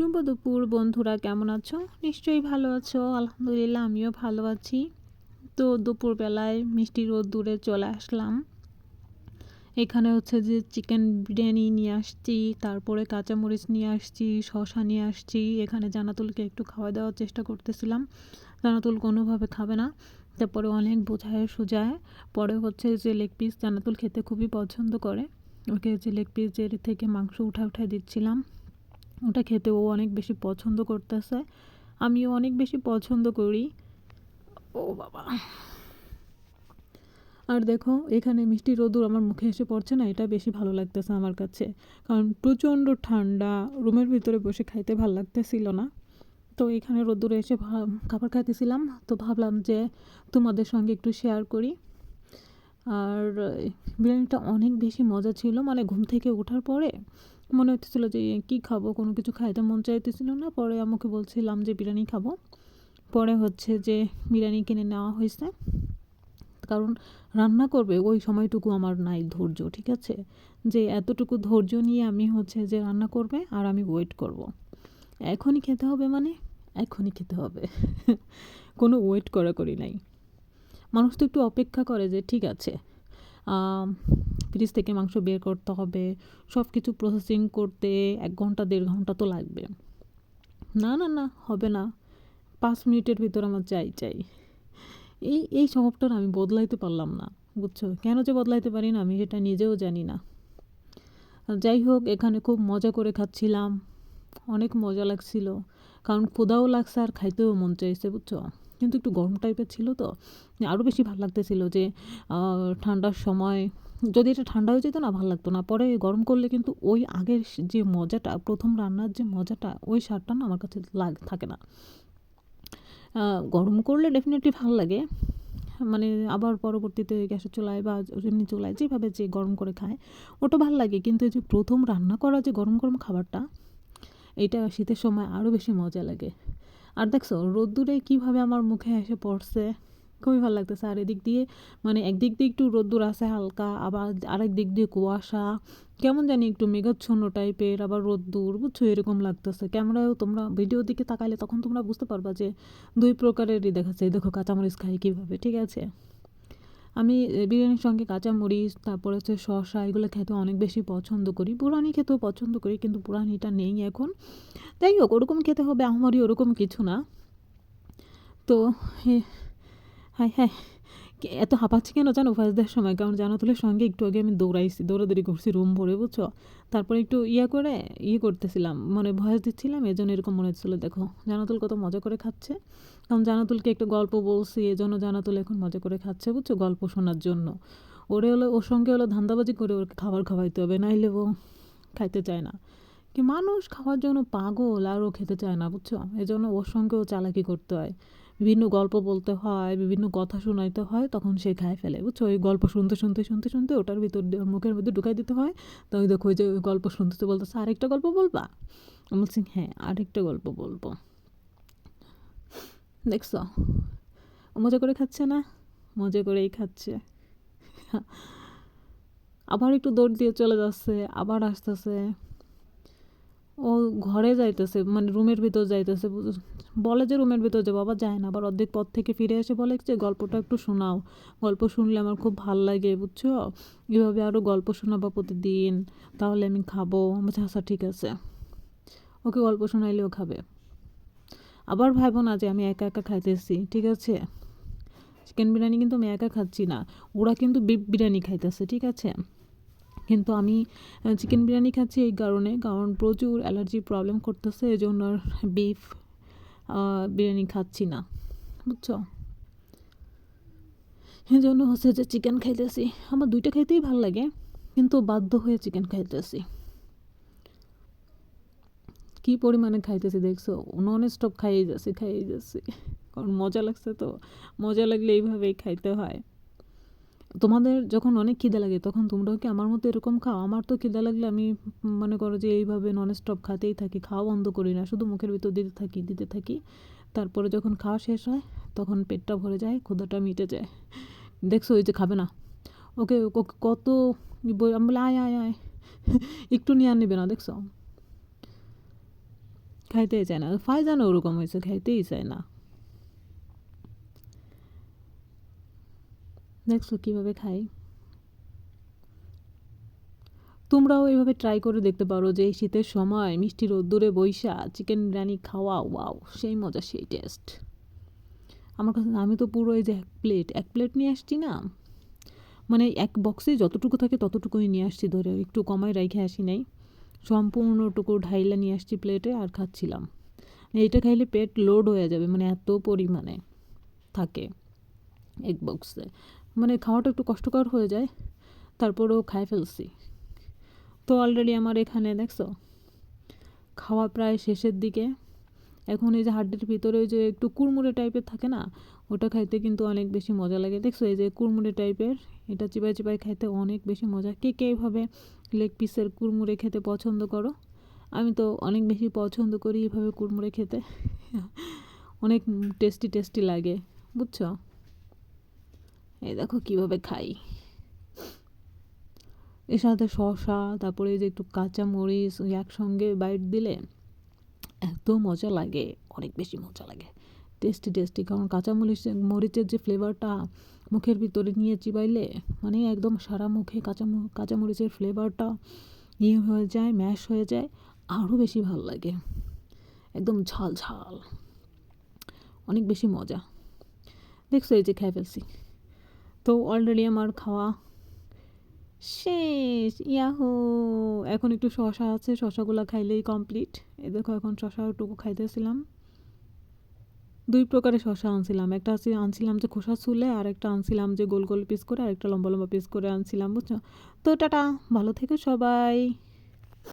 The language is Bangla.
শুভ দুপুর বন্ধুরা, কেমন আছো? নিশ্চয়ই ভালো আছো। আলহামদুলিল্লাহ, আমিও ভালো আছি। তো দুপুরবেলায় মিষ্টি রোদ্দুরে চলে আসলাম। এখানে হচ্ছে যে চিকেন বিরিয়ানি নিয়ে আসছি, তারপরে কাঁচামরিচ নিয়ে আসছি, শসা নিয়ে আসছি। এখানে জান্নাতুলকে একটু খাওয়া দেওয়ার চেষ্টা করতেছিলাম। জান্নাতুল কোনোভাবে খাবে না। তারপরে অনেক বোঝায় সোজায়। পরে হচ্ছে যে লেগ পিস জান্নাতুল খেতে খুবই পছন্দ করে। ওকে যে লেগ পিসের থেকে মাংস উঠায় দিচ্ছিলাম। ওটা খেতে ও অনেক বেশি পছন্দ করতেছে, আমিও অনেক বেশি পছন্দ করি। ও বাবা! আর দেখো, এখানে মিষ্টি রোদুর আমার মুখে এসে পড়ছে না, এটা বেশি ভালো লাগতেছে আমার কাছে। কারণ প্রচণ্ড ঠান্ডা, রুমের ভিতরে বসে খাইতে ভালো লাগতেছিল না। তো এখানে রোদ্দুরে এসে খাবার খাইতেছিলাম, তো ভাবলাম যে তোমাদের সঙ্গে একটু শেয়ার করি। আর বিরিয়ানিটা অনেক বেশি মজা ছিল। মানে ঘুম থেকে ওঠার পরে মনে হচ্ছিল যে কি খাবো, কোনো কিছু খাইতে মন চাইতেছিল না। পরে আমাকে বলছিলাম যে বিরিয়ানি খাবো। পরে হচ্ছে যে বিরিয়ানি কিনে নেওয়া হয়েছে। কারণ রান্না করবে ওই সময়টুকু আমার নাই ধৈর্য, ঠিক আছে? যে এতটুকু ধৈর্য নিয়ে আমি হচ্ছে যে রান্না করবে আর আমি ওয়েট করব। এখনই খেতে হবে মানে এখনই খেতে হবে। কোনো ওয়েট করি নাই। মানুষ তো একটু অপেক্ষা করে যে ঠিক আছে, ফ্রিজ থেকে মাংস বের করতে হবে, সব কিছু প্রসেসিং করতে 1 ঘন্টা 1.5 ঘন্টা তো লাগবে। না না না, হবে না, 5 মিনিটের ভিতর আমার চাই। এই স্বভাবটা আমি বদলাইতে পারলাম না, বুঝছো? কেন যে বদলাইতে পারি না আমি সেটা নিজেও জানি না। যাই হোক, এখানে খুব মজা করে খাচ্ছিলাম, অনেক মজা লাগছিল। কারণ ক্ষুধাও লাগছে আর খাইতেও মন চাইছে, বুঝছো? কিন্তু একটু গরম টাইপের ছিল, তো আরও বেশি ভালো লাগতেছিল যে ঠান্ডার সময় যদি এটা ঠান্ডা হয়ে যেত না ভালো লাগতো না। পরে গরম করলে কিন্তু ওই আগের যে মজাটা, প্রথম রান্নার যে মজাটা, ওই স্বাদটা না আমার কাছে থাকে না। গরম করলে ডেফিনেটলি ভালো লাগে, মানে আবার পরবর্তীতে গ্যাসের চুলায় বা এমনি চুলায় যেভাবে যে গরম করে খায় ওটা ভালো লাগে। কিন্তু এই যে প্রথম রান্না করা যে গরম গরম খাবারটা, এটা শীতের সময় আরও বেশি মজা লাগে। আর দেখছো রোদ্দুরে কীভাবে আমার মুখে এসে পড়ছে, খুবই ভালো লাগতেছে। আর এদিক দিয়ে মানে একদিক দিয়ে একটু রোদ্দুর আছে হালকা, আবার আরেক দিক দিয়ে কুয়াশা, কেমন জানি একটু মেঘাচ্ছন্ন টাইপের, আবার রোদ্দুর, বুঝছো? এরকম লাগতেছে। ক্যামেরায়ও তোমরা ভিডিও দিকে তাকাইলে তখন তোমরা বুঝতে পারবা যে 2 প্রকারেরই দেখাচ্ছে। এই দেখো কাঁচামরিচ খাই কীভাবে, ঠিক আছে? আমি বিরিয়ানির সঙ্গে কাঁচামরিচ, তারপরে হচ্ছে শসা, এগুলো খেতে অনেক বেশি পছন্দ করি। বুড়ানি খেতেও পছন্দ করি, কিন্তু বুড়ানিটা নেই এখন। যাই হোক, ওরকম খেতে হবে আমারই ওরকম কিছু না। তো হাই হাই, এত হাঁপাচ্ছি কেন জানো ফার্স্ট দেওয়ার সময়? কারণ জান্নাতুলের সঙ্গে একটু আগে আমি দৌড়াদৌড়ি করছি রুম ভরে, বুঝছো? তারপরে একটু করতেছিলাম, মানে ভয়েস দিচ্ছিলাম, এই জন্য এরকম মনে হচ্ছিলো। দেখো জান্নাতুল কত মজা করে খাচ্ছে। কারণ জান্নাতুলকে একটা গল্প বলছি, এই জন্য জান্নাতুল এখন মজা করে খাচ্ছে, বুঝছো? গল্প শোনার জন্য। ওর সঙ্গে ধান্দাবাজি করে ওর খাবার খাওয়াইতে হবে, নাইলে ও খাইতে চায় না। কি মানুষ খাওয়ার জন্য পাগল, আর ও খেতে চায় না, বুঝছো? এই জন্য ওর সঙ্গেও চালাকি করতে হয়, বিভিন্ন গল্প বলতে হয়, বিভিন্ন কথা শোনাইতে হয়, তখন সে খায় ফেলে, বুঝছো? ওই গল্প শুনতে ওটার ভিতর দিয়ে ওর মুখের মধ্যে ঢুকাই দিতে হয়। তো ওই দেখো, ওই যে ওই গল্প শুনতে বলতেছে, আরেকটা গল্প বলবা? আমি বলছি হ্যাঁ, আরেকটা গল্প বলবো। দেখছো ও মজা করে খাচ্ছে না? মজা করেই খাচ্ছে। আবার একটু দৌড় দিয়ে চলে যাচ্ছে, আবার আসতেছে। ও ঘরে যাইতেছে, মানে রুমের ভিতর যাইতেছে, বলে যে রুমের ভিতর যাবো, আবার যায় না। আবার অর্ধেক পথ থেকে ফিরে এসে বলে যে গল্পটা একটু শোনাও, গল্প শুনলে আমার খুব ভাল লাগে, বুঝছো? এভাবে আরও গল্প শোনাবো প্রতিদিন, তাহলে আমি খাবো। বলছে আচ্ছা ঠিক আছে, ওকে গল্প শোনাইলেও খাবে। আবার ভাইবো না যে আমি একা একা খাইতেছি, ঠিক আছে? চিকেন বিরিয়ানি কিন্তু আমি একা খাচ্ছি না, ওরা কিন্তু বিফ বিরিয়ানি খাইতেছে, ঠিক আছে? কিন্তু আমি চিকেন বিরিয়ানি খাচ্ছি এই কারণ প্রচুর অ্যালার্জির প্রবলেম করতেছে, এই জন্য আর বিফ বিরিয়ানি খাচ্ছি না, বুঝছো? এই জন্য হচ্ছে যে চিকেন খাইতেছি। আমার 2টা খাইতেই ভালো লাগে, কিন্তু বাধ্য হয়ে চিকেন খাইতেছি। কী পরিমাণে খাইতেছি দেখছো? নন স্টপ খাইয়ে যাচ্ছি, কারণ মজা লাগছে তো। মজা লাগলে এইভাবেই খাইতে হয়। তোমাদের যখন অনেক খিদে লাগে তখন তোমরাও কি আমার মতো এরকম খাও? আমার তো খিদে লাগলে আমি মনে করো যে এইভাবে নন স্টপ খাতেই থাকি, খাওয়া বন্ধ করি না, শুধু মুখের ভিতর দিতে থাকি। তারপরে যখন খাওয়া শেষ হয় তখন পেটটা ভরে যায়, ক্ষুধাটা মিটে যায়। দেখছো ওই যে খাবে না, ওকে কত আমি বলে আয় আয় আয়, একটু নিয়ে আর নেবে না, দেখছো? খাইতেই চায় না। ফাইজানও ওরকম হয়েছে, খাইতেই চায় না। দেখছো কীভাবে খাই। তোমরাও এইভাবে ট্রাই করে দেখতে পারো যে এই শীতের সময় মিষ্টি রোদ্দুরে বইসা চিকেন বিরিয়ানি খাওয়া, ওয়াও সেই মজা সেই টেস্ট। আমার কাছে আমি তো পুরো এই যে এক প্লেট নিয়ে আসছি না, মানে এক বক্সে যতটুকু থাকে ততটুকুই নিয়ে আসছি, ধরে একটু কমায় রাইখে আসি নাই, সম্পূর্ণটুকু ঢাইলা নিয়ে আসছি প্লেটে আর খাচ্ছিলাম। এইটা খাইলে পেট লোড হয়ে যাবে, মানে এত পরিমাণে থাকে এক বক্সে, মানে খাওয়াটা একটু কষ্টকর হয়ে যায়, তারপরেও খাই ফেলছি। তো অলরেডি আমার এখানে দেখছো খাওয়া প্রায় শেষের দিকে। এখন এই যে হাড্ডির ভিতরে ওই যে একটু কুড়মুড়ে টাইপের থাকে না, ওটা খাইতে কিন্তু অনেক বেশি মজা লাগে। দেখছো এই যে কুড়মুড়ে টাইপের, এটা চিবাই চিবাই খাইতে অনেক বেশি মজা। কে কে এইভাবে লেগ পিসের কুড়মুড়ে খেতে পছন্দ করো? আমি তো অনেক বেশি পছন্দ করি এভাবে কুড়মুড়ে খেতে। অনেক টেস্টি টেস্টি লাগে, বুঝছো? এই দেখো কীভাবে খাই। এর সাথে শসা, তারপরে এই যে একটু কাঁচা মরিচ একসঙ্গে বাইট দিলে এত মজা লাগে, অনেক বেশি মজা লাগে, টেস্টি টেস্টি। কারণ কাঁচা মরিচের যে ফ্লেভারটা মুখের ভিতরে নিয়ে চিবাইলে, মানে একদম সারা মুখে কাঁচা মরিচের ফ্লেভারটা হয়ে যায়, ম্যাশ হয়ে যায়, আরও বেশি ভালো লাগে, একদম ঝাল ঝাল, অনেক বেশি মজা। দেখছো এই যে খেয়ে ফেলছি। তো অলরেডি আমার খাওয়া শেষ, ইয়াহু। এখন একটু শসা আছে, শসাগুলো খাইলেই কমপ্লিট। এ দেখো এখন শসা টুকু খাইতেছিলাম। 2 প্রকারের শসা আনছিলাম, একটা আনছিলাম যে খোসা ছুলে, আর একটা আনছিলাম যে গোল গোল পিস করে, আর একটা লম্বা লম্বা পিস করে আনছিলাম, বুঝছো? তো টাটা, ভালো থেকো সবাই।